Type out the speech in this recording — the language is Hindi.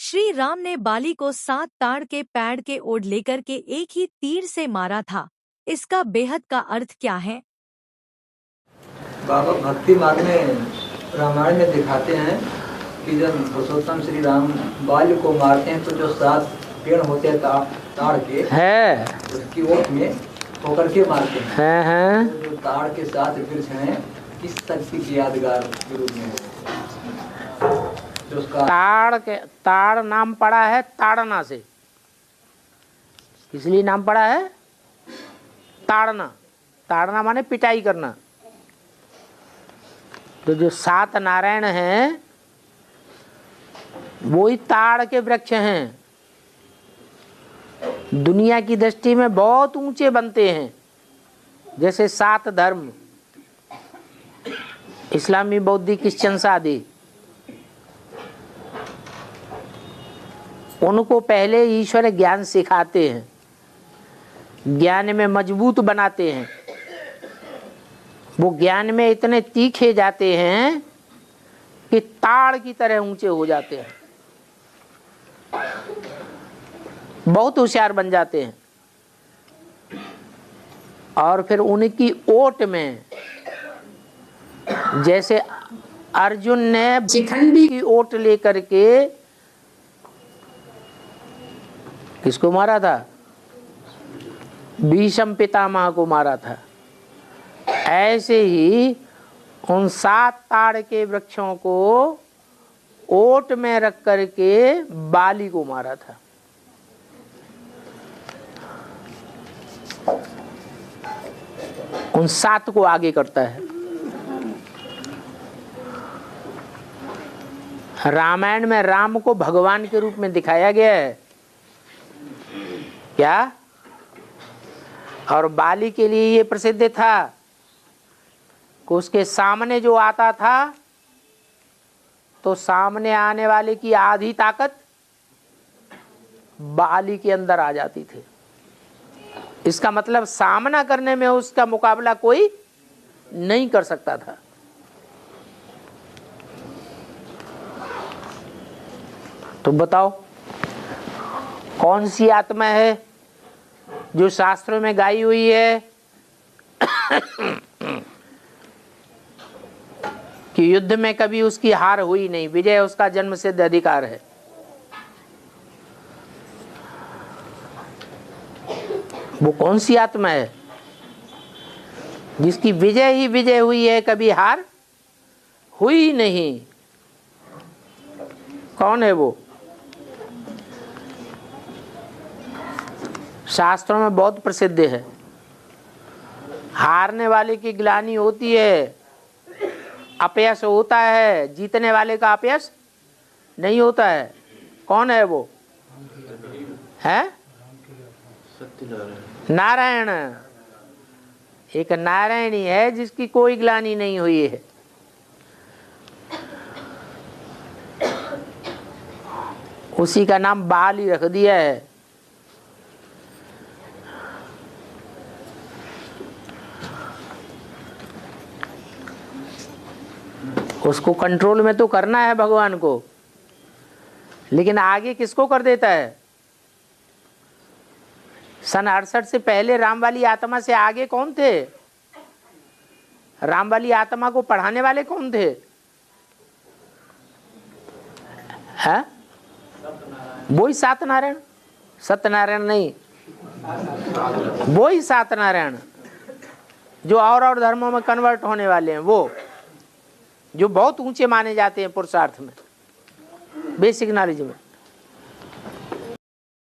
श्री राम ने बाली को 7 ताड़ के पेड़ के ओर लेकर के एक ही तीर से मारा था। इसका बेहद का अर्थ क्या है? बाबा भक्ति मार्ग में रामायण में दिखाते हैं कि जब पुरुषोत्तम श्री राम बाली को मारते हैं तो जो 7 पेड़ होते हैं ताड़ के है उसकी ओट में होकर के मारते हैं। तो जो ताड़ के 7 वृक्ष हैं किस शक्ति की यादगार के रूप में जो उसका ताड़ नाम पड़ा है ताड़ना से। इसलिए नाम पड़ा है ताड़ना माने पिटाई करना। तो जो 7 नारायण हैं वो ही ताड़ के वृक्ष हैं। दुनिया की दृष्टि में बहुत ऊंचे बनते हैं, जैसे 7 धर्म, इस्लामी, बौद्धिक, क्रिश्चियन आदि। उनको पहले ईश्वर ज्ञान सिखाते हैं, ज्ञान में मजबूत बनाते हैं। वो ज्ञान में इतने तीखे जाते हैं कि ताड़ की तरह ऊंचे हो जाते हैं, बहुत होशियार बन जाते हैं। और फिर उनकी ओट में, जैसे अर्जुन ने शिखंडी की ओट लेकर के किसको मारा था? भीष्म पितामह को मारा था। ऐसे ही उन 7 ताड़ के वृक्षों को ओट में रख करके बाली को मारा था। उन 7 को आगे करता है। रामायण में राम को भगवान के रूप में दिखाया गया है क्या? और बाली के लिए ये प्रसिद्ध था कि उसके सामने जो आता था तो सामने आने वाले की आधी ताकत बाली के अंदर आ जाती थी। इसका मतलब सामना करने में उसका मुकाबला कोई नहीं कर सकता था। तो बताओ कौन सी आत्मा है जो शास्त्रों में गाई हुई है कि युद्ध में कभी उसकी हार हुई नहीं, विजय उसका जन्म सिद्ध अधिकार है। वो कौन सी आत्मा है जिसकी विजय ही विजय हुई है, कभी हार हुई नहीं? कौन है वो? शास्त्रों में बहुत प्रसिद्ध है। हारने वाले की ग्लानि होती है, अपयश होता है, जीतने वाले का अपयश नहीं होता है। कौन है वो? है नारायण। एक नारायणी है जिसकी कोई ग्लानि नहीं हुई है। उसी का नाम बाली रख दिया है। उसको कंट्रोल में तो करना है भगवान को, लेकिन आगे किसको कर देता है? सन 68 से पहले राम वाली आत्मा से आगे कौन थे? राम वाली आत्मा को पढ़ाने वाले कौन थे? है वही 7 नारायण। सत्यनारायण नहीं, वही 7 नारायण जो और धर्मों में कन्वर्ट होने वाले हैं, वो जो बहुत ऊंचे माने जाते हैं पुरुषार्थ में, बेसिक नॉलेज में।